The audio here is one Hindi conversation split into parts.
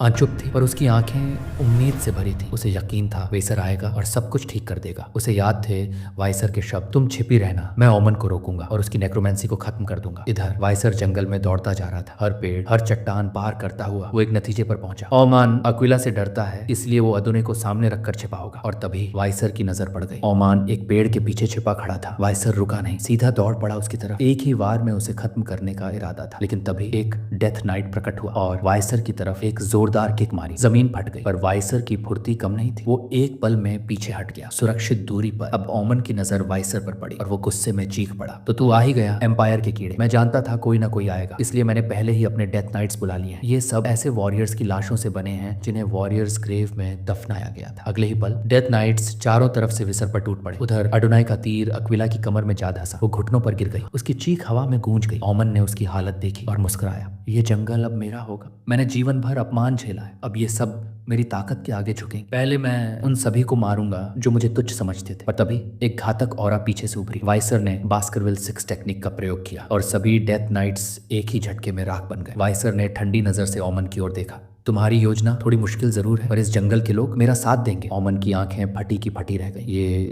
चुप थी पर उसकी आंखें उम्मीद से भरी थी। उसे यकीन था वाइसर आएगा और सब कुछ ठीक कर देगा। उसे याद थे वाइसर के शब्द, तुम छिपी रहना, मैं ओमन को रोकूंगा और उसकी नेक्रोमेंसी को खत्म कर दूंगा। इधर वाइसर जंगल में दौड़ता जा रहा था। हर पेड़, हर चट्टान पार करता हुआ वो एक नतीजे पर पहुंचा। ओमान अक्विला से डरता है, इसलिए वो अदुने को सामने रखकर छिपा होगा। और तभी वाइसर की नजर पड़ गई। ओमान एक पेड़ के पीछे छिपा खड़ा था। वाइसर रुका नहीं, सीधा दौड़ पड़ा उसकी तरफ। एक ही वार में उसे खत्म करने का इरादा था। लेकिन तभी एक डेथ नाइट प्रकट हुआ और वाइसर की तरफ एक जोरदार किक मारी। जमीन फट गई पर वाइसर की फुर्ती कम नहीं थी। वो एक पल में पीछे हट गया, सुरक्षित दूरी पर। अब ओमन की नजर वाइसर पर पड़ी और वो गुस्से में चीख पड़ा, तो तू आ ही गया एम्पायर के कीड़े। मैं जानता था कोई ना कोई आएगा, इसलिए मैंने पहले ही अपने डेथ नाइट्स बुला लिए हैं। ये सब ऐसे वॉरियर्स की लाशों से बने हैं जिन्हें वॉरियर्स ग्रेव में दफनाया गया था। अगले ही पल डेथ नाइट्स चारों तरफ से विसर पर टूट पड़े। उधर अडोनाई का तीर अक्विला की कमर में जा धंसा। वो घुटनों पर गिर गई, उसकी चीख हवा में गूंज गई। ओमन ने उसकी हालत देखी और मुस्कुराया। ये जंगल अब मेरा होगा। मैंने जीवन भर अपमान झेला है, अब ये सब मेरी ताकत के आगे झुकेंगे। पहले मैं उन सभी को मारूंगा जो मुझे तुच्छ समझते थे। पर तभी एक घातक औरा पीछे से उभरी। वाइसर ने बास्करविल 6 टेक्निक का प्रयोग किया और सभी डेथ नाइट्स एक ही झटके में राख बन गए। वाइसर ने ठंडी नजर से ओमन की ओर देखा। तुम्हारी योजना थोड़ी मुश्किल जरूर है, पर इस जंगल के लोग मेरा साथ देंगे। ओमन की आंखें फटी की फटी रह गई।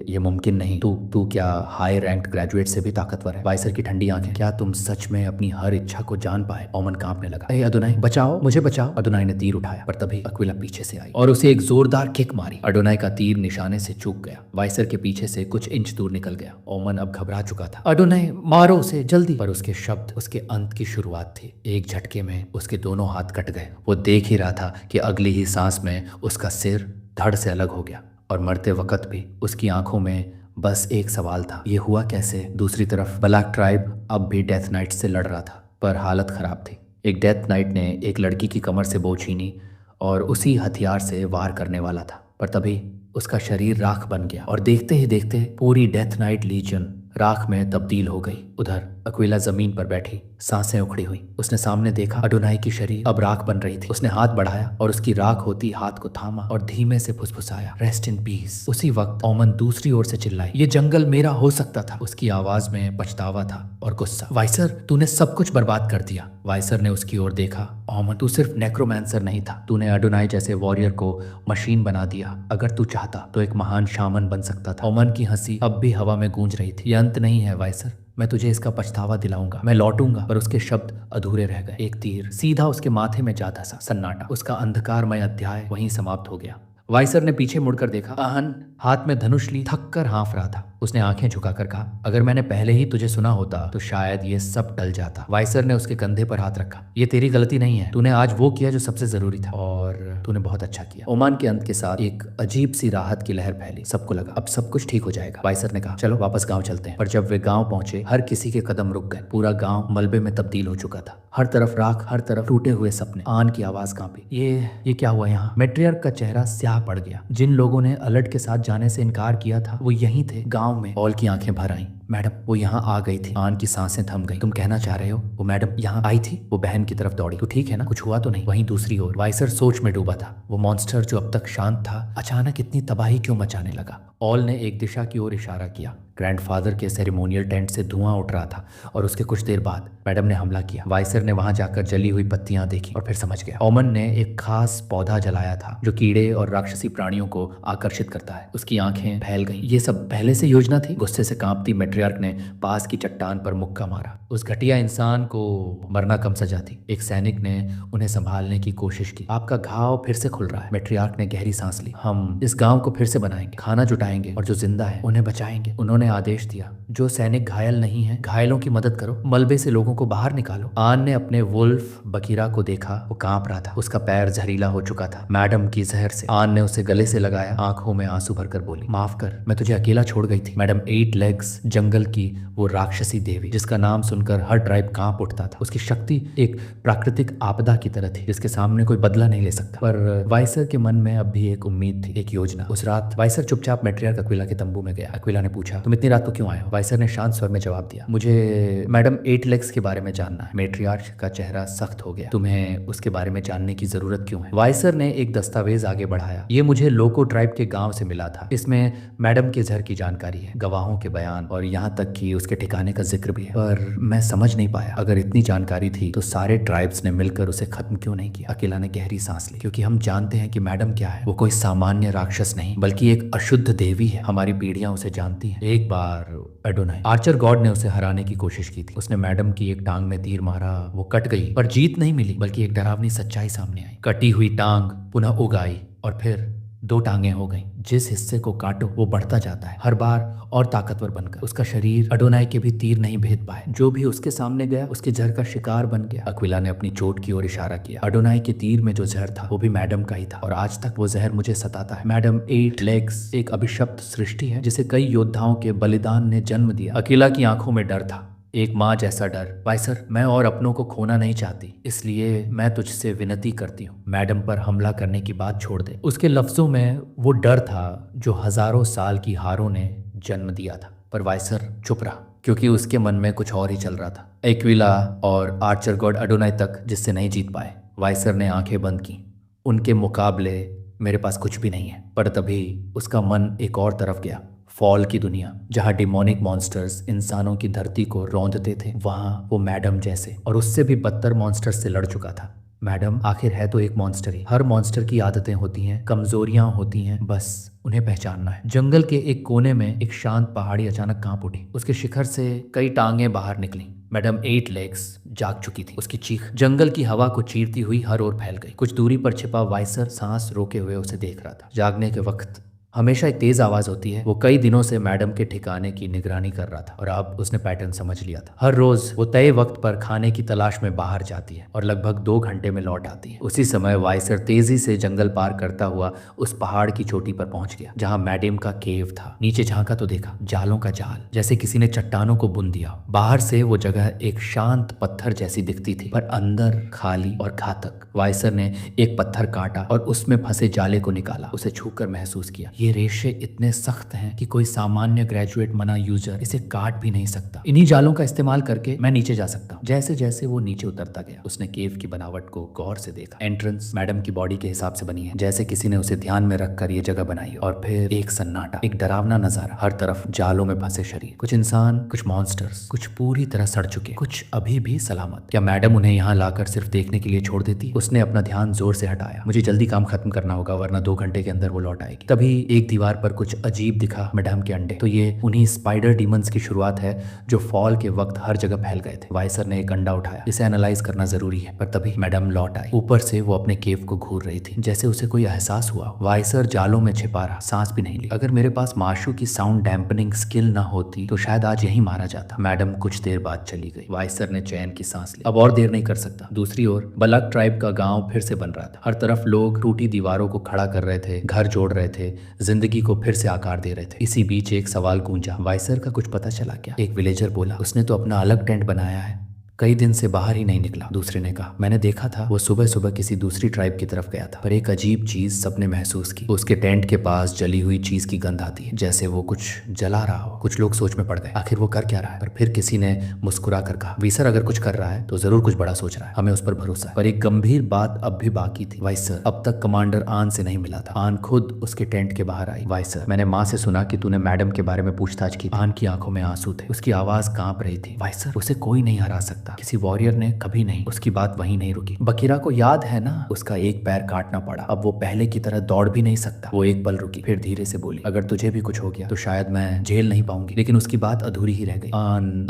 ये मुमकिन नहीं। तू क्या हाई रैंक्ड ग्रेजुएट से भी ताकतवर है? वाइसर की ठंडी आंखें। क्या तुम सच में अपनी हर इच्छा को जान पाए? ओमन कांपने लगा। ए अदुनाई, बचाओ, मुझे बचाओ। अदुनाई ने तीर उठाया पर तभी अक्विला पीछे से आई और उसे एक जोरदार किक मारी। अडोनाई का तीर निशाने से चूक गया। वाइसर के पीछे से कुछ इंच दूर निकल गया। ओमन अब घबरा चुका था। अडोनाई, मारो उसे जल्दी। पर उसके शब्द उसके अंत की शुरुआत थी। एक झटके में उसके दोनों हाथ कट गए। वो देख ही रहा था कि अगली ही सांस में उसका सिर धड़ से अलग हो गया और मरते वक्त भी उसकी आंखों में बस एक सवाल था, ये हुआ कैसे? दूसरी तरफ ब्लैक ट्राइब अब भी डेथ नाइट से लड़ रहा था, पर हालत खराब थी। एक डेथ नाइट ने एक लड़की की कमर से बो छीनी और उसी हथियार से वार करने वाला था, पर तभी उसका शरीर राख बन गया और देखते ही देखते पूरी डेथ नाइट लीजन राख में तब्दील हो गई। उधर अक्विला जमीन पर बैठी, सांसें उखड़ी हुई। उसने सामने देखा अडोनाई की शरीर अब राख बन रही थी। उसने हाथ बढ़ाया और उसकी राख होती हाथ को थामा और धीमे से फुसफुसाया, रेस्ट इन पीस। उसी वक्त ओमन दूसरी ओर से चिल्लाई, ये जंगल मेरा हो सकता था। उसकी आवाज में पछतावा था और गुस्सा। वाइसर, तूने सब कुछ बर्बाद कर दिया। वाइसर ने उसकी ओर देखा। ओमन, तू सिर्फ नेक्रोमैंसर नहीं था, तूने अडोनाई जैसे वॉरियर को मशीन बना दिया। अगर तू चाहता तो एक महान शामन बन सकता था। ओमन की हंसी अब भी हवा में गूंज रही थी। ये अंत नहीं है वाइसर, मैं तुझे इसका पछतावा दिलाऊंगा, मैं लौटूंगा। पर उसके शब्द अधूरे रह गए। एक तीर सीधा उसके माथे में जा धंसा। सन्नाटा, उसका अंधकारमय अध्याय वहीं समाप्त हो गया। वाइसर ने पीछे मुड़कर देखा। आहन हाथ में धनुष ली थक कर हाँफ रहा था। उसने आंखें झुकाकर कहा, अगर मैंने पहले ही तुझे सुना होता तो शायद ये सब टल जाता। वाइसर ने उसके कंधे पर हाथ रखा। ये तेरी गलती नहीं है, तूने आज वो किया जो सबसे जरूरी था और तूने बहुत अच्छा किया। ओमान के अंत के साथ एक अजीब सी राहत की लहर फैली। सबको लगा अब सब कुछ ठीक हो जाएगा। वाइसर ने कहा, चलो वापस गाँव चलते हैं। पर जब वे गाँव पहुंचे, हर किसी के कदम रुक गए। पूरा गाँव मलबे में तब्दील हो चुका था। हर तरफ राख, हर तरफ टूटे हुए सपने। आन की आवाज कांपी। ये क्या हुआ यहाँ? मैट्रियार्क का चेहरा स्याह पड़ गया। जिन लोगों ने अलर्ट के साथ जाने से इनकार किया था वो यहीं थे, गांव में। ऑल की आंखें भर आईं। मैडम, वो यहाँ आ गई थी। आन की सांसें थम गई। तुम कहना चाह रहे हो वो मैडम यहाँ आई थी? वो बहन की तरफ दौड़ी। तू ठीक है ना? कुछ हुआ तो नहीं? वहीं दूसरी ओर वाइसर सोच में डूबा था। वो मॉन्स्टर जो अब तक शांत था, अचानक इतनी तबाही क्यों मचाने लगा? ऑल ने एक दिशा की ओर इशारा किया। ग्रैंडफादर के सेरेमोनियल टेंट से धुआं उठ रहा था और उसके कुछ देर बाद मैडम ने हमला किया। वाइसर ने वहां जाकर जली हुई पत्तियां देखी और फिर समझ गया। ओमन ने एक खास पौधा जलाया था जो कीड़े और राक्षसी प्राणियों को आकर्षित करता है। उसकी आंखें फैल गईं। ये सब पहले से योजना थी? गुस्से से कांपती मैट्रियार्क ने पास की चट्टान पर मुक्का मारा। उस घटिया इंसान को मरना कम सजा थी। एक सैनिक ने उन्हें संभालने की कोशिश की। आपका घाव फिर से खुल रहा है। मैट्रियार्क ने गहरी सांस ली। हम इस गांव को फिर से बनाएंगे, खाना जुटाएंगे और जो जिंदा है उन्हें बचाएंगे। उन्होंने आदेश दिया, जो सैनिक घायल नहीं है, घायलों की मदद करो, मलबे से लोगों को बाहर निकालो। आन ने अपने वुल्फ बकीरा को देखा। वो कांप रहा था, उसका पैर जहरीला हो चुका था मैडम की जहर से। आन ने उसे गले से लगाया, आंखों में आंसू भरकर बोली, माफ कर, मैं तुझे अकेला छोड़ गई थी। मैडम 8 लेग्स, जंगल की वो राक्षसी देवी जिसका नाम सुनकर हर ट्राइब कांप उठता था। उसकी शक्ति एक प्राकृतिक आपदा की तरह थी जिसके सामने कोई बदला नहीं ले सकता। पर वाइसर के मन में अब भी एक उम्मीद थी, एक योजना। उस रात वाइसर चुपचाप मैट्रियार्क अक्विला के तंबू में गया। अक्विला ने पूछा, तुम इतनी रात को क्यों आए हो? वाइसर ने शांत स्वर में जवाब दिया, मुझे मैडम 8 लेग्स के बारे में जानना है। मैट्रियार्क का चेहरा सख्त हो गया। तुम्हें उसके बारे में जानने की जरूरत क्यों है? वाइसर ने एक दस्तावेज आगे बढ़ाया। ये मुझे लोको ट्राइब के गांव से मिला था। इसमें मैडम के जहर की जानकारी है, गवाहों के बयान और यहाँ तक कि उसके ठिकाने का जिक्र भी है, पर मैं समझ नहीं पाया अगर इतनी जानकारी थी तो सारे ट्राइब्स ने मिलकर उसे खत्म क्यों नहीं किया। अकेला ने गहरी सांस ली, क्योंकि हम जानते हैं कि मैडम क्या है। वो कोई सामान्य राक्षस नहीं बल्कि एक अशुद्ध देवी है। हमारी पीढ़ियां उसे जानती हैं। एक बार एडोनाई आर्चर गॉड ने उसे हराने की कोशिश की थी। उसने मैडम की एक टांग में तीर मारा, वो कट गई, पर जीत नहीं मिली बल्कि एक डरावनी सच्चाई सामने आई। कटी हुई टांग पुनः उग आई और फिर 2 टांगें हो गईं। जिस हिस्से को काटो वो बढ़ता जाता है, हर बार और ताकतवर बनकर। उसका शरीर एडोनाई के भी तीर नहीं भेद पाए। जो भी उसके सामने गया उसके जहर का शिकार बन गया। अक्विला ने अपनी चोट की ओर इशारा किया। एडोनाई के तीर में जो जहर था वो भी मैडम का ही था और आज तक वो जहर मुझे सताता है। मैडम 8 लेग्स एक अभिशप्त सृष्टि है जिसे कई योद्धाओं के बलिदान ने जन्म दिया। अकेला की आंखों में डर था, एक माँ जैसा डर। वाइसर, मैं और अपनों को खोना नहीं चाहती, इसलिए मैं तुझसे विनती करती हूँ, मैडम पर हमला करने की बात छोड़ दे। उसके लफ्जों में वो डर था जो हजारों साल की हारों ने जन्म दिया था। पर वाइसर चुप रहा, क्योंकि उसके मन में कुछ और ही चल रहा था। एक्विला और आर्चर गॉड एडोनाई तक जिससे नहीं जीत पाए। वाइसर ने आंखें बंद की। उनके मुकाबले मेरे पास कुछ भी नहीं है। पर तभी उसका मन एक और तरफ गया। फॉल की दुनिया, जहाँ डिमोनिक मॉन्स्टर्स इंसानों की धरती को रौंदते थे, वहाँ वो मैडम जैसे और उससे भी बदतर मॉन्स्टर्स से लड़ चुका था। मैडम आखिर है तो एक मॉन्स्टर ही। हर मॉन्स्टर की आदतें होती हैं, कमजोरियां होती हैं, बस उन्हें पहचानना है। जंगल के एक कोने में एक शांत पहाड़ी अचानक कांप उठी। उसके शिखर से कई टांगें बाहर निकली। मैडम 8 लेग्स जाग चुकी थी। उसकी चीख जंगल की हवा को चीरती हुई हर ओर फैल गई। कुछ दूरी पर छिपा वाइसर सांस रोके हुए उसे देख रहा था। जागने के वक्त हमेशा एक तेज आवाज होती है। वो कई दिनों से मैडम के ठिकाने की निगरानी कर रहा था और अब उसने पैटर्न समझ लिया था। हर रोज वो तय वक्त पर खाने की तलाश में बाहर जाती है और लगभग 2 घंटे में लौट आती है। उसी समय वाइसर तेजी से जंगल पार करता हुआ उस पहाड़ की चोटी पर पहुंच गया जहां मैडम का केव था। नीचे झांका तो देखा जालों का जाल, जैसे किसी ने चट्टानों को बुन दिया। बाहर से वो जगह एक शांत पत्थर जैसी दिखती थी, पर अंदर खाली और घातक। वाइसर ने एक पत्थर काटा और उसमें फंसे जाले को निकाला। उसे छूकर महसूस किया, ये रेशे इतने सख्त हैं कि कोई सामान्य ग्रेजुएट मना यूजर इसे काट भी नहीं सकता। इन्हीं जालों का इस्तेमाल करके मैं नीचे जा सकता हूँ। जैसे जैसे वो नीचे उतरता गया उसने केव की बनावट को गौर से देखा। एंट्रेंस मैडम की बॉडी के हिसाब से बनी है, जैसे किसी ने उसे ध्यान में रखकर ये जगह बनाई। और फिर एक सन्नाटा, एक डरावना नजारा। हर तरफ जालों में फंसे शरीर, कुछ इंसान, कुछ मॉन्स्टर्स, कुछ पूरी तरह सड़ चुके, कुछ अभी भी सलामत। क्या मैडम उन्हें यहाँ लाकर सिर्फ देखने के लिए छोड़ देती? उसने अपना ध्यान जोर से हटाया। मुझे जल्दी काम खत्म करना होगा वरना 2 घंटे के अंदर वो लौट आएगी। तभी एक दीवार पर कुछ अजीब दिखा, मैडम के अंडे। तो ये उन्हीं स्पाइडर डीमंस की शुरुआत है जो फॉल के वक्त हर जगह फैल गए थे। वाइसर ने एक अंडा उठाया, इसे एनालाइज करना जरूरी है। पर तभी मैडम लौट आई। ऊपर से वो अपने केव को घूर रही थी, जैसे उसे कोई एहसास हुआ। वाइसर जालों में छिपा रहा, सांस भी नहीं ली। अगर मेरे पास माशू की साउंड डैम्पनिंग स्किल ना होती तो शायद आज यही मारा जाता। मैडम कुछ देर बाद चली गई। वाइसर ने चैन की सांस ली। अब और देर नहीं कर सकता। दूसरी ओर बलक ट्राइब का गांव फिर से बन रहा था। हर तरफ लोग टूटी दीवारों को खड़ा कर रहे थे, घर जोड़ रहे थे, जिंदगी को फिर से आकार दे रहे थे। इसी बीच एक सवाल गूंजा, वाइसर का कुछ पता चला क्या? एक विलेजर बोला, उसने तो अपना अलग टेंट बनाया है, कई दिन से बाहर ही नहीं निकला। दूसरे ने कहा, मैंने देखा था वो सुबह सुबह किसी दूसरी ट्राइब की तरफ गया था। पर एक अजीब चीज सबने महसूस की, उसके टेंट के पास जली हुई चीज की गंध आती है, जैसे वो कुछ जला रहा हो। कुछ लोग सोच में पड़ गए, आखिर वो कर क्या रहा है? पर फिर किसी ने मुस्कुरा कर कहा, वाइसर अगर कुछ कर रहा है तो जरूर कुछ बड़ा सोच रहा है, हमें उस पर भरोसा है। पर एक गंभीर बात अब भी बाकी थी। वाइसर अब तक कमांडर आन से नहीं मिला था। आन खुद उसके टेंट के बाहर आई। वाइसर, मैंने माँ से सुना कि तूने मैडम के बारे में पूछताछ की। आन की आंखों में आंसू थे, उसकी आवाज कांप रही थी। वाइसर, उसे कोई नहीं हरा सकता, किसी वॉरियर ने कभी नहीं। उसकी बात वहीं नहीं रुकी। बकीरा को याद है ना, उसका एक पैर काटना पड़ा, अब वो पहले की तरह दौड़ भी नहीं सकता। वो एक पल रुकी, फिर धीरे से बोली, अगर तुझे भी कुछ हो गया तो शायद मैं झेल नहीं पाऊंगी। लेकिन उसकी बात अधूरी ही रह गई।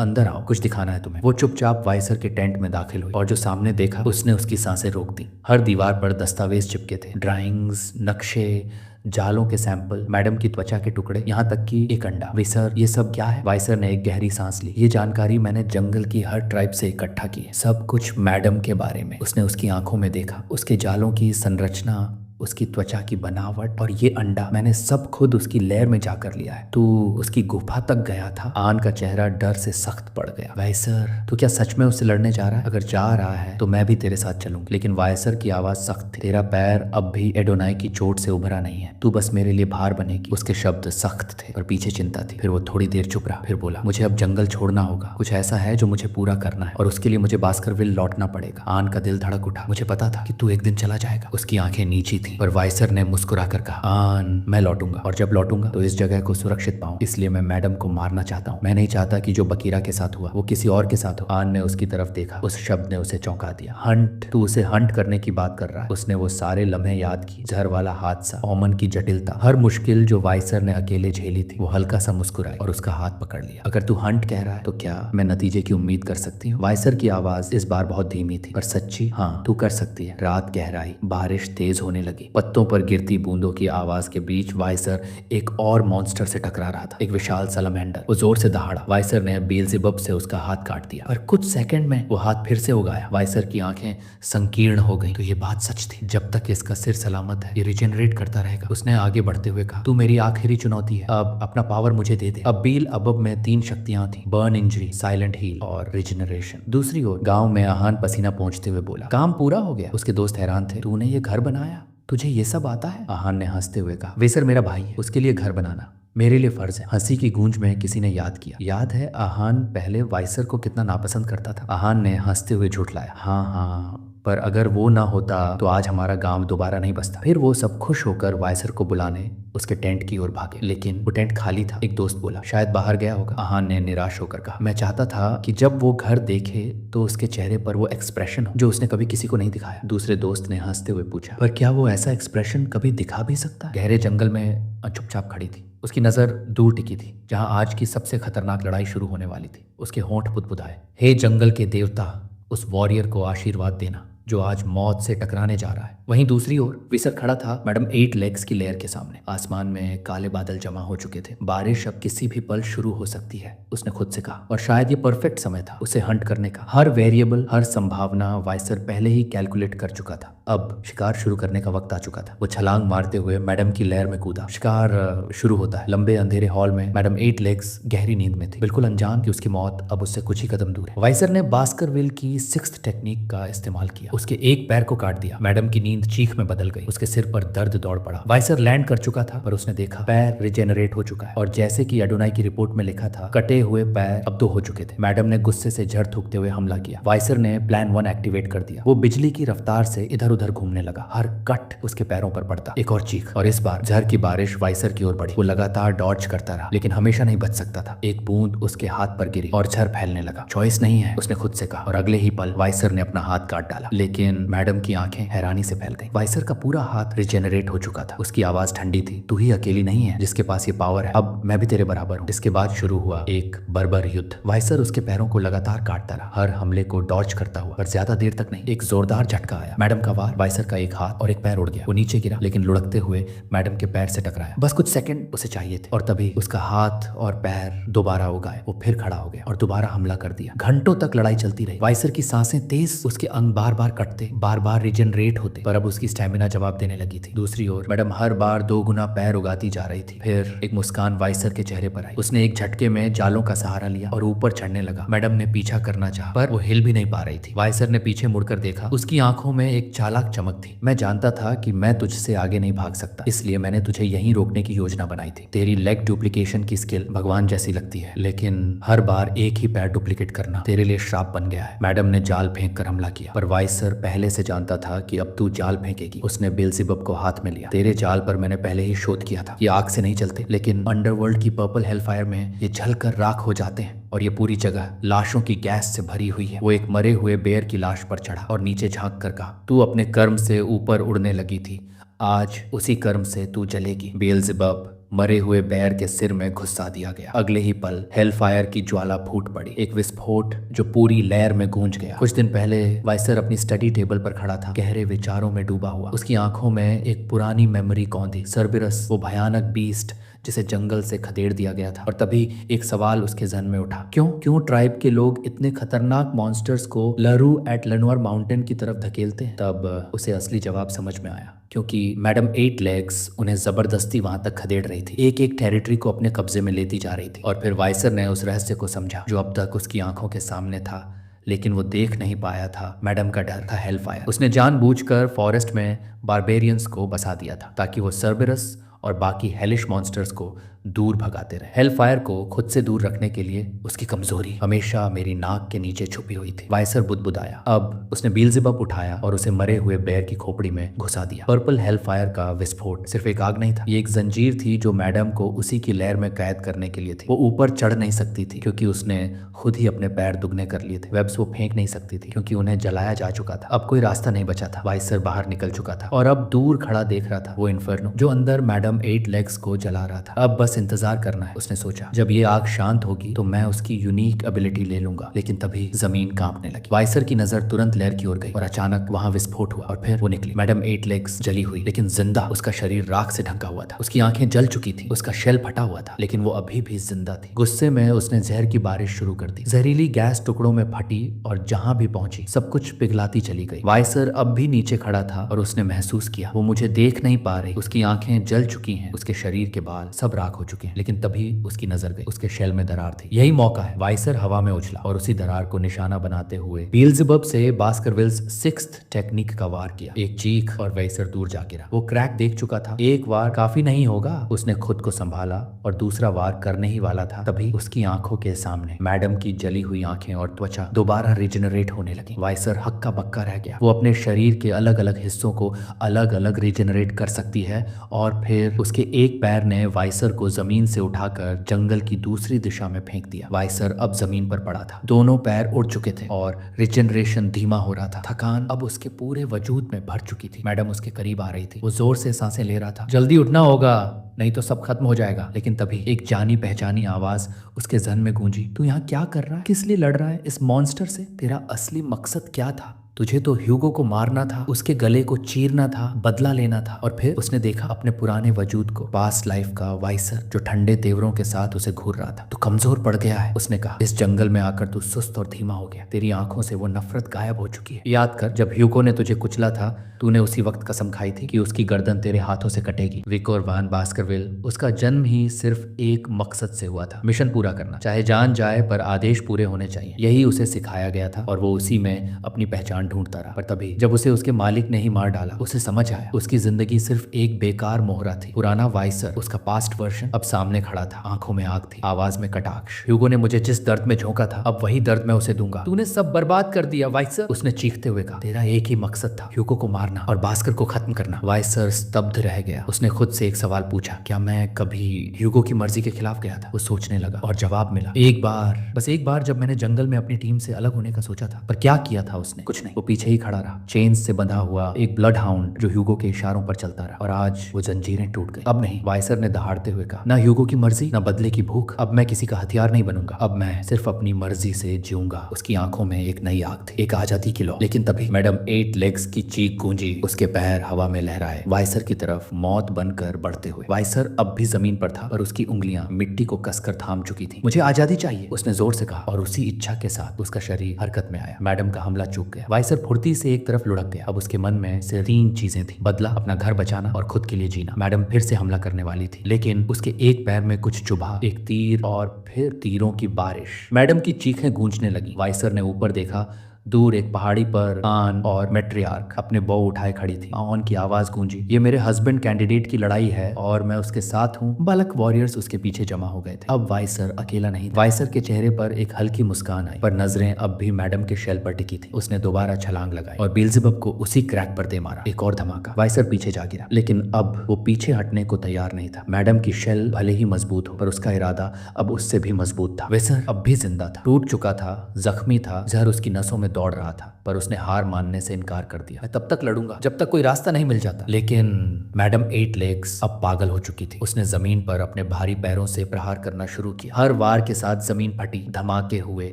अंदर आओ, कुछ दिखाना है तुम्हें। वो चुपचाप वाइसर के टेंट में दाखिल हुई और जो सामने देखा उसने उसकी सांसें रोक दी। हर दीवार पर दस्तावेज चिपके थे, ड्राइंग्स, नक्शे, जालों के सैंपल, मैडम की त्वचा के टुकड़े, यहाँ तक कि एक अंडा। वाइसर, ये सब क्या है? वाइसर ने एक गहरी सांस ली। ये जानकारी मैंने जंगल की हर ट्राइब से इकट्ठा की है, सब कुछ मैडम के बारे में। उसने उसकी आंखों में देखा, उसके जालों की संरचना, उसकी त्वचा की बनावट, और ये अंडा मैंने सब खुद उसकी लैर में जाकर लिया है। तू उसकी गुफा तक गया था? आन का चेहरा डर से सख्त पड़ गया। वाइसर, तू क्या सच में उससे लड़ने जा रहा है? अगर जा रहा है तो मैं भी तेरे साथ चलूंगी। लेकिन वाइसर की आवाज सख्त थी, तेरा पैर अब भी एडोनाई की चोट से उभरा नहीं है, तू बस मेरे लिए भार बनेगी। उसके शब्द सख्त थे पर पीछे चिंता थी। फिर वो थोड़ी देर चुप रहा, फिर बोला, मुझे अब जंगल छोड़ना होगा। कुछ ऐसा है जो मुझे पूरा करना है और उसके लिए मुझे बास्करविल लौटना पड़ेगा। आन का दिल धड़क उठा। मुझे पता था कि तू एक दिन चला जाएगा। उसकी आंखें नीची थी। पर वाइसर ने मुस्कुरा कर कहा, आन, मैं लौटूंगा, और जब लौटूंगा तो इस जगह को सुरक्षित पाऊं, इसलिए मैं मैडम को मारना चाहता हूँ। मैं नहीं चाहता कि जो बकीरा के साथ हुआ वो किसी और के साथ हो। आन ने उसकी तरफ देखा। उस शब्द ने उसे चौंका दिया। हंट? तू उसे हंट करने की बात कर रहा है? उसने वो सारे लम्हे याद की, जहर वाला हादसा, ओमन की जटिलता, हर मुश्किल जो वाइसर ने अकेले झेली थी। वो हल्का सा मुस्कुराई और उसका हाथ पकड़ लिया। अगर तू हंट कह रहा है तो क्या मैं नतीजे की उम्मीद कर सकती हूँ? वाइसर की आवाज इस बार बहुत धीमी थी, पर सच्ची। हाँ, तू कर सकती है। रात गहराई, बारिश तेज होने लगी, पत्तों पर गिरती बूंदों की आवाज के बीच वाइसर एक और मॉन्स्टर से टकरा रहा था, एक विशाल सलमेंडर। वो जोर से दहाड़ा। वाइसर ने बेल्ज़ेबब से उसका हाथ काट दिया, और कुछ सेकंड में वो हाथ फिर से उगाया। वाइसर की आंखें संकीर्ण हो गई। तो ये बात सच थी, जब तक इसका सिर सलामत है ये रिजेनरेट करता रहेगा। उसने आगे बढ़ते हुए कहा, तू मेरी आखिरी चुनौती है, अब अपना पावर मुझे दे दे। अब बेल्ज़ेबब में 3 शक्तियां थी, बर्न, इंजरी, साइलेंट हील और रिजेनरेशन। दूसरी ओर गांव में आहान पसीना पोंछते हुए बोला, काम पूरा हो गया? उसके दोस्त हैरान थे। तूने ये घर बनाया? तुझे ये सब आता है? आहान ने हंसते हुए कहा, वेसर मेरा भाई है, उसके लिए घर बनाना मेरे लिए फर्ज है। हंसी की गूंज में किसी ने याद किया, याद है आहान पहले वाइसर को कितना नापसंद करता था? आहान ने हंसते हुए झुठलाया, हाँ हाँ, पर अगर वो ना होता तो आज हमारा गांव दोबारा नहीं बसता। फिर वो सब खुश होकर वाइसर को बुलाने उसके टेंट की ओर भागे, लेकिन वो टेंट खाली था। एक दोस्त बोला, शायद बाहर गया होगा। आहान ने निराश होकर कहा, मैं चाहता था कि जब वो घर देखे तो उसके चेहरे पर वो एक्सप्रेशन हो जो उसने कभी किसी को नहीं दिखाया। दूसरे दोस्त ने हंसते हुए पूछा, पर क्या वो ऐसा एक्सप्रेशन कभी दिखा भी सकता है? गहरे जंगल में चुपचाप खड़ी थी, उसकी नजर दूर टिकी थी, जहां आज की सबसे खतरनाक लड़ाई शुरू होने वाली थी। उसके होंठ बुदबुदाए, हे जंगल के देवता, उस वॉरियर को आशीर्वाद देना जो आज मौत से टकराने जा रहा है। वहीं दूसरी ओर विसर खड़ा था मैडम 8 लेग्स की लेयर के सामने। आसमान में काले बादल जमा हो चुके थे। बारिश अब किसी भी पल शुरू हो सकती है, उसने खुद से कहा, और शायद ये परफेक्ट समय था उसे हंट करने का। हर वेरिएबल, हर संभावना वाइसर पहले ही कैलकुलेट कर चुका था। अब शिकार शुरू करने का वक्त आ चुका था। वो छलांग मारते हुए मैडम की लेयर में कूदा। शिकार शुरू होता है। लंबे अंधेरे हॉल में मैडम 8 लेग्स गहरी नींद में थी, बिल्कुल अनजान कि उसकी मौत अब उससे कुछ ही कदम दूर है। वाइसर ने बास्करविल की 6th टेक्निक का इस्तेमाल किया। उसके एक पैर को काट दिया। मैडम की नींद चीख में बदल गई। उसके सिर पर दर्द दौड़ पड़ा। वाइसर लैंड कर चुका था, पर उसने देखा पैर रिजेनरेट हो चुका है, और जैसे कि एडोनाई की रिपोर्ट में लिखा था, कटे हुए पैर अब 2 हो चुके थे। मैडम ने गुस्से से जड़ थूकते हुए हमला किया। वाइसर ने प्लान 1 एक्टिवेट कर दिया। वो बिजली की रफ्तार से इधर उधर घूमने लगा। हर कट उसके पैरों पर पड़ता। एक और चीख, और इस बार जहर की बारिश वाइसर की ओर बढ़ी। वो लगातार डॉज करता रहा, लेकिन हमेशा नहीं बच सकता था। एक बूंद उसके हाथ पर गिरी और जहर फैलने लगा। चॉइस नहीं है, उसने खुद से कहा, और अगले ही पल वाइसर ने अपना हाथ काट डाला। लेकिन मैडम की आंखें हैरानी से फैल गई। वाइसर का पूरा हाथ रिजेनरेट हो चुका था। उसकी आवाज ठंडी थी, तू ही अकेली नहीं है जिसके पास ये पावर है, अब मैं भी तेरे बराबर हूँ। इसके बाद शुरू हुआ एक बर्बर युद्ध। वाइसर उसके पैरों को लगातार काटता रहा, हर हमले को डॉज करता हुआ, पर ज्यादा देर तक नहीं। एक जोरदार झटका आया। मैडम का वार, वाइसर का एक हाथ और एक पैर उड़ गया। वो नीचे गिरा, लेकिन लुढ़कते हुए मैडम के पैर से टकराया। बस कुछ सेकंड उसे चाहिए थे, और तभी उसका हाथ और पैर दोबारा उगाए। वो फिर खड़ा हो गया और दोबारा हमला कर दिया। घंटों तक लड़ाई चलती रही। वाइसर की सांसें तेज, उसके अंग बार बार कटते, बार बार रिजेनरेट होते, पर अब उसकी स्टेमिना जवाब देने लगी थी। दूसरी ओर मैडम हर बार 2 गुना पैर उगाती जा रही थी। फिर एक मुस्कान वाइसर के चेहरे पर आई। उसने एक झटके में जालों का सहारा लिया और ऊपर चढ़ने लगा। मैडम ने पीछा करना चाहा, पर वो हिल भी नहीं पा रही थी। वाइसर ने पीछे मुड़कर देखा। उसकी आंखों में एक चालाक चमक थी। मैं जानता था कि मैं तुझसे आगे नहीं भाग सकता, इसलिए मैंने तुझे यहीं रोकने की योजना बनाई थी। तेरी लेग डुप्लीकेशन की स्किल भगवान जैसी लगती है, लेकिन हर बार एक ही पैर डुप्लीकेट करना तेरे लिए श्राप बन गया है। मैडम ने जाल फेंक कर हमला किया, पर वाइसर पहले से जानता था कि अब तू जाल फेंकेगी। उसने बेल्ज़ेबब को हाथ में लिया। तेरे जाल पर मैंने पहले ही शोध किया था। ये आग से नहीं चलते, लेकिन अंडरवर्ल्ड की पर्पल हेलफायर में ये जलकर राख हो जाते हैं, और ये पूरी जगह लाशों की गैस से भरी हुई है। वो एक मरे हुए बेर की लाश पर चढ़ा और नीचे झांक कर कहा, तू अपने कर्म से ऊपर उड़ने लगी थी, आज उसी कर्म से तू जलेगी। बेल्ज़ेबब मरे हुए बेर के सिर में घुसा दिया गया। अगले ही पल हेलफायर की ज्वाला फूट पड़ी, एक विस्फोट जो पूरी लेयर में गूंज गया। कुछ दिन पहले वाइसर अपनी स्टडी टेबल पर खड़ा था, गहरे विचारों में डूबा हुआ। उसकी आंखों में एक पुरानी मेमोरी कौंधी, सर्बिरस, वो भयानक बीस्ट जिसे जंगल से खदेड़ दिया गया था। और तभी एक सवाल उसके जहन में उठा, क्यों ट्राइब के लोग इतने खतरनाक मॉन्स्टर्स को लरू एट लनवर माउंटेन की तरफ धकेलते हैं? तब उसे असली जवाब समझ में आया, क्योंकि मैडम 8 लेग्स उन्हें जबरदस्ती वहां तक खदेड़ रही थी, एक एक टेरिटरी को अपने कब्जे में लेती जा रही थी। और फिर वाइसर ने उस रहस्य को समझा जो अब तक उसकी आंखों के सामने था, लेकिन वो देख नहीं पाया था। मैडम का डर था हेलफायर। उसने जानबूझकर फॉरेस्ट में बारबेरियंस को बसा दिया था, ताकि वो सर्बेरस और बाकी हेलिश मॉन्स्टर्स को दूर भगाते रहे। हेल फायर को खुद से दूर रखने के लिए उसकी कमजोरी हमेशा मेरी नाक के नीचे छुपी हुई थी। वाइसर बुदबुदाया। अब उसने बील्ज़ेबब उठाया और उसे मरे हुए बेर की खोपड़ी में घुसा दिया। पर्पल हेल फायर का विस्फोट सिर्फ एक आग नहीं था, ये एक जंजीर थी जो मैडम को उसी की लहर में कैद करने के लिए थी। वो ऊपर चढ़ नहीं सकती थी क्योंकि उसने खुद ही अपने पैर दुगने कर लिए थे। वेब्स वो फेंक नहीं सकती थी क्योंकि उन्हें जलाया जा चुका था। अब कोई रास्ता नहीं बचा था। वाइसर बाहर निकल चुका था और अब दूर खड़ा देख रहा था वो इन्फर्नो जो अंदर मैडम 8 लेग्स को जला रहा था। अब बस इंतजार करना है, उसने सोचा। जब ये आग शांत होगी तो मैं उसकी यूनिक एबिलिटी ले लूंगा। लेकिन तभी जमीन कांपने लगी। वाइसर की नजर तुरंत लहर की ओर गई और अचानक वहां विस्फोट हुआ और फिर वो निकली। मैडम 8 लेग्स जली हुई लेकिन जिंदा। उसका शरीर राख से ढंका हुआ था, उसकी आंखें जल चुकी थी, उसका शेल फटा हुआ था, लेकिन वो अभी भी जिंदा थी। गुस्से में उसने जहर की बारिश शुरू कर दी। जहरीली गैस टुकड़ों में फटी और जहां भी पहुंची सब कुछ पिघलाती चली गई। वाइसर अब भी नीचे खड़ा था और उसने महसूस किया वो मुझे देख नहीं पा रही। उसकी आंखें जल चुकी हैं, उसके शरीर के बाल सब राख हो चुके हैं। लेकिन तभी उसकी नजर गई, उसके शेल में दरार थी। यही मौका है। वाइसर हवा में उछला और उसी दरार को निशाना बनाते हुए बील्ज़ेबब से बास्करविल्स 6th टेक्निक का वार किया। एक चीख और वाइसर दूर जा गिरा। वो क्रैक देख चुका था। एक वार काफी नहीं होगा। उसने खुद को संभाला और दूसरा वार करने ही वाला था। तभी उसकी आंखों के सामने मैडम की जली हुई आंखें और त्वचा दोबारा रिजेनरेट होने लगी। वाइसर हक्का बक्का रह गया। वो अपने शरीर के अलग अलग हिस्सों को अलग अलग रिजेनरेट कर सकती है। और फिर उसके एक पैर ने वाइसर को जमीन से उठाकर जंगल की दूसरी दिशा में फेंक दिया। वाइसर अब जमीन पर पड़ा था। दोनों पैर उड़ चुके थे और रिजेनरेशन धीमा हो रहा था। थकान अब उसके पूरे वजूद में भर चुकी थी। मैडम उसके करीब आ रही थी। वो जोर से सांसें ले रहा था। जल्दी उठना होगा नहीं तो सब खत्म हो जाएगा। लेकिन तभी एक जानी पहचानी आवाज उसके जहन में गूंजी। तू यहाँ क्या कर रहा है? किस लिए लड़ रहा है इस मॉन्स्टर से? तेरा असली मकसद क्या था? तुझे तो ह्यूगो को मारना था, उसके गले को चीरना था, बदला लेना था। और फिर उसने देखा अपने पुराने वजूद को, पास्ट लाइफ का वाइसर जो ठंडे तेवरों के साथ उसे घूर रहा था। तू कमजोर पड़ गया है, उसने कहा। इस जंगल में आकर तू सुस्त और धीमा हो गया। तेरी आंखों से वो नफरत गायब हो चुकी है। याद कर जब ह्यूगो ने तुझे कुचला था, तूने उसी वक्त कसम खाई थी कि उसकी गर्दन तेरे हाथों से कटेगी। विक्टर वान बास्करविल, उसका जन्म ही सिर्फ एक मकसद से हुआ था, मिशन पूरा करना। चाहे जान जाए पर आदेश पूरे होने चाहिए। यही उसे सिखाया गया था और वो उसी में अपनी पहचान ढूंढता रहा। पर तभी जब उसे उसके मालिक ने ही मार डाला, उसे समझ आया उसकी जिंदगी सिर्फ एक बेकार मोहरा थी। पुराना वाइसर, उसका पास्ट वर्जन अब सामने खड़ा था। आंखों में आग थी, आवाज में कटाक्ष। ह्यूगो ने मुझे जिस दर्द में झोंका था, अब वही दर्द मैं उसे दूंगा। तूने सब बर्बाद कर दिया वाइसर, उसने चीखते हुए कहा। तेरा एक ही मकसद था, ह्यूगो को मारना और बास्कर को खत्म करना। वाइसर स्तब्ध रह गया। उसने खुद से एक सवाल पूछा, क्या मैं कभी ह्यूगो की मर्जी के खिलाफ गया था? वो सोचने लगा और जवाब मिला, एक बार, बस एक बार, जब मैंने जंगल में अपनी टीम से अलग होने का सोचा था। पर क्या किया था उसने? कुछ नहीं। वो पीछे ही खड़ा रहा, चेन्स से बंधा हुआ एक ब्लड हाउंड जो ह्यूगो के इशारों पर चलता रहा। और आज वो जंजीरें टूट गई। अब नहीं, वाइसर ने दहाड़ते हुए कहा, ना ह्यूगो की मर्जी, ना बदले की भूख। अब मैं किसी का हथियार नहीं बनूंगा। अब मैं सिर्फ अपनी मर्जी से जीऊंगा। उसकी आंखों में एक नई आग थी, एक आजादी की लौ। लेकिन तभी मैडम 8 लेग्स की चीख गूंजी। उसके पैर हवा में लहराए, वाइसर की तरफ मौत बनकर बढ़ते हुए। वाइसर अब भी जमीन पर था पर उसकी उंगलियां मिट्टी को कसकर थाम चुकी थी। मुझे आजादी चाहिए, उसने जोर से कहा और उसी इच्छा के साथ उसका शरीर हरकत में आया। मैडम का हमला चूक गया। वाइसर फुर्ती से एक तरफ लुढ़क गया। अब उसके मन में सिर्फ 3 चीजें थी, बदला, अपना घर बचाना और खुद के लिए जीना। मैडम फिर से हमला करने वाली थी, लेकिन उसके एक पैर में कुछ चुभा, एक तीर और फिर तीरों की बारिश। मैडम की चीखें गूंजने लगी। वाइसर ने ऊपर देखा। दूर एक पहाड़ी पर आन और मैट्रियार्क अपने बो उठाए खड़ी थी। ऑन की आवाज गूंजी, ये मेरे हस्बैंड कैंडिडेट की लड़ाई है और मैं उसके साथ हूँ। बालक वॉरियर्स उसके पीछे जमा हो गए थे। अब वाइसर अकेला नहीं था। वाइसर के चेहरे पर एक हल्की मुस्कान आई, पर नजरें अब भी मैडम के शेल पर टिकी थी। उसने दोबारा छलांग लगाई और बील्ज़ेबब को उसी क्रैक पर दे मारा। एक और धमाका। वाइसर पीछे जा गिरा, लेकिन अब वो पीछे हटने को तैयार नहीं था। मैडम की शेल भले ही मजबूत हो, पर उसका इरादा अब उससे भी मजबूत था। वाइसर अब भी जिंदा था, टूट चुका था, जख्मी था, जहर उसकी नसों में दौड़ रहा था, पर उसने हार मानने से इनकार कर दिया। मैं तब तक लड़ूंगा जब तक कोई रास्ता नहीं मिल जाता। लेकिन मैडम 8 लेग्स अब पागल हो चुकी थी। उसने जमीन पर अपने भारी पैरों से प्रहार करना शुरू किया। हर वार के साथ जमीन फटी, धमाके हुए,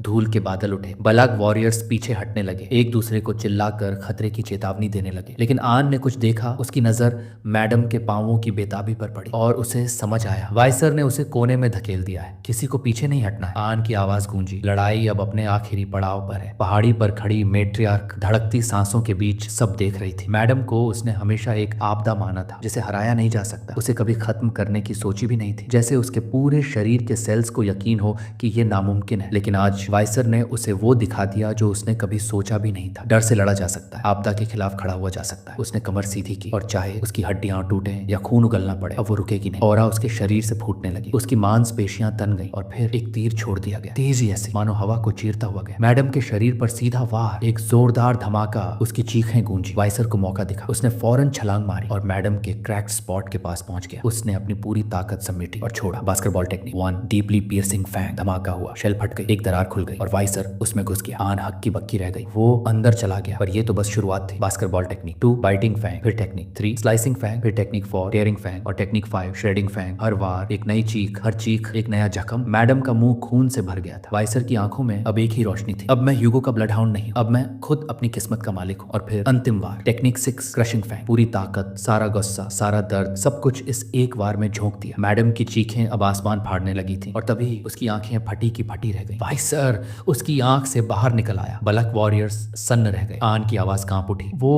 धूल के बादल उठे। बलक वॉरियर्स पीछे हटने लगे, एक दूसरे को चिल्लाकर खतरे की चेतावनी देने लगे। लेकिन आन ने कुछ देखा। उसकी नजर मैडम के पांवों की बेताबी पर पड़ी और उसे समझ आया, वाइसर ने उसे कोने में धकेल दिया है, किसी को पीछे नहीं हटना है। आन की आवाज गूंजी, लड़ाई अब अपने आखिरी पड़ाव पर है। पहाड़ी पर खड़ी मैट्रियार्क धड़कती सांसों के बीच सब देख रही थी। मैडम को उसने हमेशा एक आपदा माना था, जिसे हराया नहीं जा सकता, उसे कभी खत्म करने की सोची भी नहीं थी, जैसे उसके पूरे शरीर के सेल्स को यकीन हो कि ये नामुमकिन है। लेकिन आज वाइसर ने उसे वो दिखा दिया जो उसने कभी सोचा भी नहीं था। डर से लड़ा जा सकता है, आपदा के खिलाफ खड़ा हुआ जा सकता है। उसने कमर सीधी की और चाहे उसकी हड्डियां टूटे या खून उगलना पड़े, अब वो रुकेगी नहीं। ऑरा उसके शरीर से फूटने लगी, उसकी मांसपेशियां तन गई और फिर एक तीर छोड़ दिया गया, तेजी ऐसे मानो हवा को चीरता हुआ गया। मैडम के शरीर पर सीधा वार, एक जोरदार धमाका, उसकी चीखें गूंजी। वाइसर को मौका दिखा, उसने फौरन छलांग मारी और मैडम के क्रैक्ड स्पॉट के पास पहुंच गया। उसने अपनी पूरी ताकत समेटी और छोड़ा। Basketball technique 1, deeply piercing fang. धमाका हुआ, शेल फट गई, एक दरार खुल गई और वाइसर उसमें घुस गया। आन हक्की बक्की रह गई, वो अंदर चला गया। पर ये तो बस शुरुआत थी। बास्केटबॉल टेक्निक 2, बाइटिंग फैंग, फिर टेक्निक 3, स्लाइसिंग फैंग, फिर टेक्निक 4, टेयरिंग फैंग और टेक्निक 5, श्रेडिंग फैंग। हर वार एक नई चीख, हर चीख एक नया जख्म। मैडम का मुंह खून से भर गया था। वाइसर की आंखों में अब एक ही रोशनी थी, अब मैं ह्यूगो का ब्लड हाउंड नहीं, अब मैं खुद अपनी किस्मत का मालिक हूँ। और फिर अंतिम वार, टेक्निक 6, क्रशिंग फैंग। पूरी ताकत, सारा गुस्सा, सारा दर्द, सब कुछ इस एक वार में झोंक दिया। मैडम की चीखें अब आसमान फाड़ने लगी थी और तभी उसकी आंखें फटी की फटी रह गई। वाइसर उसकी आंख से बाहर निकल आया। बलक वॉरियर्स सन्न रह गए। आन की आवाज कांप उठी, वो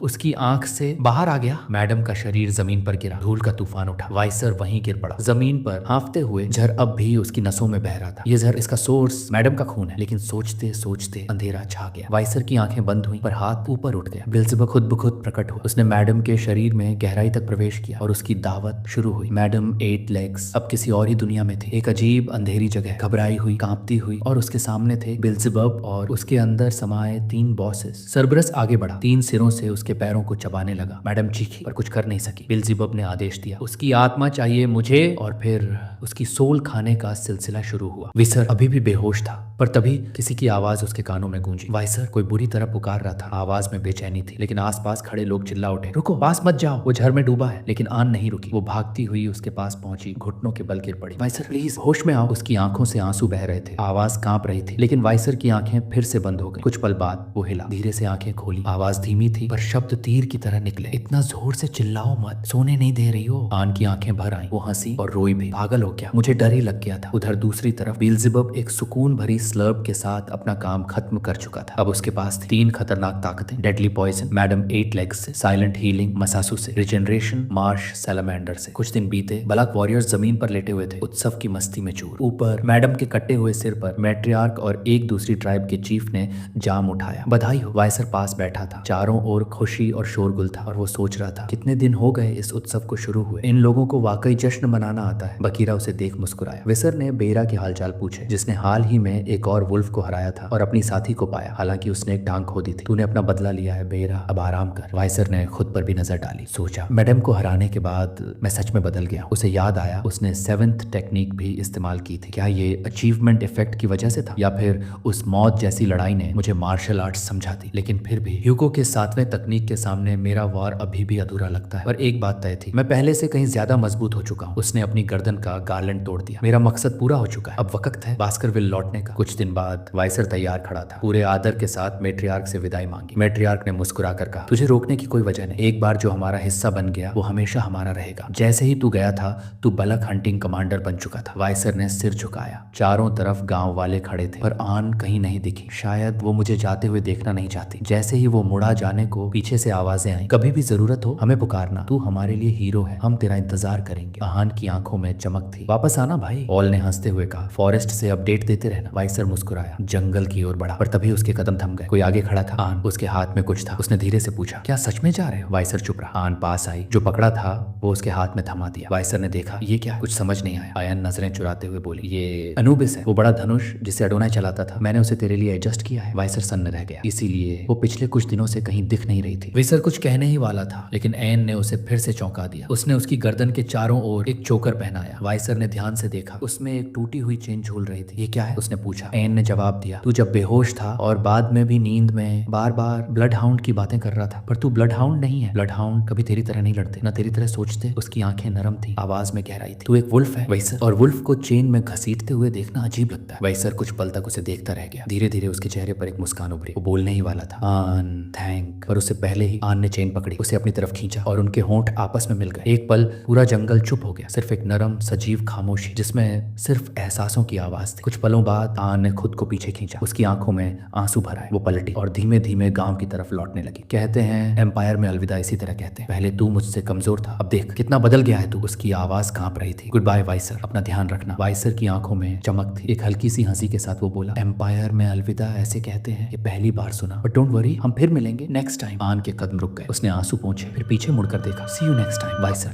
उसकी आंख से बाहर आ गया। मैडम का शरीर जमीन पर गिरा, धूल का तूफान उठा। वाइसर वहीं गिर पड़ा, जमीन पर हाँफते हुए। जहर अब भी उसकी नसों में बह रहा था। ये जहर, इसका सोर्स मैडम का खून है। लेकिन सोचते सोचते अंधेरा छा गया। वाइसर की आंखें बंद हुई पर हाथ ऊपर उठ गया। बेल्ज़ेबुब खुद ब खुद प्रकट हुआ। उसने मैडम के शरीर में गहराई तक प्रवेश किया और उसकी दावत शुरू हुई। मैडम 8 लेग्स अब किसी और ही दुनिया में थी, एक अजीब अंधेरी जगह, घबराई हुई, कांपती हुई। और उसके सामने थे बेल्ज़ेबुब और उसके अंदर समाये 3 बॉसेस। सरबरस आगे बढ़ा, 3 सिरों से उसके पैरों को चबाने लगा। मैडम चीखी पर कुछ कर नहीं सकी। बेल्ज़ेबुब ने आदेश दिया, उसकी आत्मा चाहिए मुझे। और फिर उसकी सोल खाने का सिलसिला शुरू हुआ। वाइसर अभी भी बेहोश था पर तभी किसी की आवाज उसके कानों में गूंजी। वाइसर कोई बुरी तरह पुकार रहा था। आवाज में बेचैनी थी, लेकिन आसपास खड़े लोग चिल्ला उठे, रुको, पास मत जाओ, वो झर में डूबा है। लेकिन आन नहीं रुकी, वो भागती हुई उसके पास पहुंची, घुटनों के बल गिर पड़ी। वाइसर प्लीज होश में आओ। उसकी आंखों से आंसू बह रहे थे, आवाज कांप रही थी। लेकिन वाइसर की आंखें फिर से बंद हो गई। कुछ पल बाद वो हिला, धीरे से आंखें खोली। आवाज धीमी थी पर शब्द तीर की तरह निकले, इतना जोर से चिल्लाओ मत, सोने नहीं दे रही हो। आन की आंखें भर आई, वो हंसी और रोई भी। पागल हो गया, मुझे डर ही लग गया था। उधर दूसरी तरफ बेल्ज़ेबुब एक सुकून भरी स्लर्प के साथ अपना काम खत्म कर चुका था। अब उसके पास थी 3 खतरनाक ताकतें, डेडली पॉइजन मैडम 8 लेग्स से, साइलेंट हीलिंग मसासू से, रिजेनरेशन मार्श सैलामेंडर से। कुछ दिन बीते, बलक वॉरियर्स जमीन पर लेटे हुए थे, उत्सव की मस्ती में चूर। ऊपर मैडम के कटे हुए सिर पर मैट्रियार्क और एक दूसरी ट्राइब के चीफ ने जाम उठाया। बधाई हो। वाइसर पास बैठा था, चारों ओर खुशी और शोरगुल था और वो सोच रहा था कितने दिन हो गए इस उत्सव को शुरू हुए, इन लोगों को वाकई जश्न मनाना आता है। बकीरा उसे देख मुस्कुराया। विसर ने बेरा के हालचाल पूछे, जिसने हाल ही में एक और वुल्फ को हराया था और अपनी साथी को पाया, हालांकि उसने एक टांग खो दी थी। तूने अपना बदला लिया है बेरा, अब आराम कर। वाइसर ने खुद पर भी नजर डाली, सोचा मैडम को हराने के बाद मैं सच में बदल गया। उसे याद आया उसने 7th टेक्निक भी इस्तेमाल की थी। क्या ये अचीवमेंट इफेक्ट की वजह से था या फिर उस मौत जैसी लड़ाई ने मुझे मार्शल आर्ट्स समझा दी। लेकिन फिर भी ह्यूगो के 7वें तकनीक के सामने मेरा वार अभी भी अधूरा लगता है। पर एक बात तय थी, मैं पहले से कहीं ज्यादा मजबूत हो चुका हूँ। उसने अपनी गर्दन का गार्लेंड तोड़ दिया। मेरा मकसद पूरा हो चुका है, अब वक्त है बास्करविल लौटने का। कुछ दिन बाद वाइसर तैयार खड़ा था, पूरे आदर के साथ मैट्रियार्क से विदाई मांगी। मैट्रियार्क ने मुस्कुरा कर कहा, तुझे रोकने की कोई वजह नहीं, एक बार जो हमारा हिस्सा बन गया वो हमेशा हमारा रहेगा। जैसे ही तू गया था तू बलक हंटिंग कमांडर बन चुका था। वाइसर ने सिर झुकाया। चारों तरफ गांव वाले खड़े थे पर आन कहीं नहीं दिखी। शायद वो मुझे जाते हुए देखना नहीं चाहती। जैसे ही वो मुड़ा जाने को, पीछे से आवाजें आई, कभी भी जरूरत हो हमें पुकारना, तू हमारे लिए हीरो है, हम तेरा इंतजार करेंगे। आन की आंखों में चमक थी। वापस आना भाई, ऑल ने हंसते हुए कहा, फॉरेस्ट से अपडेट देते रहना। वाइसर मुस्कुराया, जंगल की ओर बढ़ा पर तभी उसके कदम थम गए। कोई आगे खड़ा था, आन, उसके हाथ में कुछ था। उसने धीरे से पूछा, क्या सच में जा रहे हो? वाइसर चुप रहा। आन पास आई, जो पकड़ा था वो उसके हाथ में थमा दिया। वाइसर ने देखा, ये क्या? कुछ समझ नहीं आया। आयन नजरें चुराते हुए बोली, ये अनुबिस है, वो बड़ा धनुष जिसे एडोनाई चलाता था, मैंने उसे तेरे लिए एडजस्ट किया है। वाइसर सन्न रह गया, इसीलिए वो पिछले कुछ दिनों से कहीं दिख नहीं रही थी। विसर कुछ कहने ही वाला था लेकिन एन ने उसे फिर से चौंका दिया। उसने उसकी गर्दन के चारों ओर एक चोकर पहनाया। वाइसर ने ध्यान से देखा, उसमें एक टूटी हुई चेन झूल रही थी। ये क्या है? उसने पूछा। एन ने जवाब दिया, तू जब बेहोश था और बाद में भी नींद में बार बार ब्लड हाउंड की बातें कर रहा था, पर तू ब्लड हाउंड नहीं है। ब्लड हाउंड कभी तेरी तरह नहीं लड़ते, न तेरी तरह सोचते। उसकी आंखें नरम थी, आवाज में गहराई थी। तू एक वुल्फ है वाइसर, और वुल्फ को चेन में घसीटते हुए देखना अजीब लगता है। वाइसर कुछ पल तक उसे देखता रह गया। धीरे धीरे उसके चेहरे पर एक मुस्कान उभरी। वो बोलने ही वाला था, आन थैंक, पर उससे पहले ही आन ने चेन पकड़ी, उसे अपनी तरफ खींचा और उनके होंठ आपस में मिल गए। एक पल पूरा जंगल चुप हो गया, सिर्फ एक नरम सजीव खामोशी जिसमें सिर्फ एहसासों की आवाज थी। कुछ पलों बाद आन ने खुद को पीछे खींचा, उसकी आंखों में आंसू भर आए। वो पलटी और धीमे धीमे गांव की तरफ लौटने लगी। कहते हैं एम्पायर में अलविदा इसी तरह कहते हैं। हैं। पहले तू मुझसे कमजोर था, अब देख कितना बदल गया है तू। उसकी आवाज कांप रही थी। गुड बाय वाइसर, अपना ध्यान रखना। वाइसर की आंखों में चमक थी। एक हल्की सी हंसी के साथ वो बोला, एम्पायर में अलविदा ऐसे कहते हैं, ये पहली बार सुना, बट डोंट वरी, हम फिर मिलेंगे नेक्स्ट टाइम। आन के कदम रुक गए। उसने आंसू पोंछे, फिर पीछे मुड़कर देखा। सी यू नेक्स्ट टाइम वाइसर।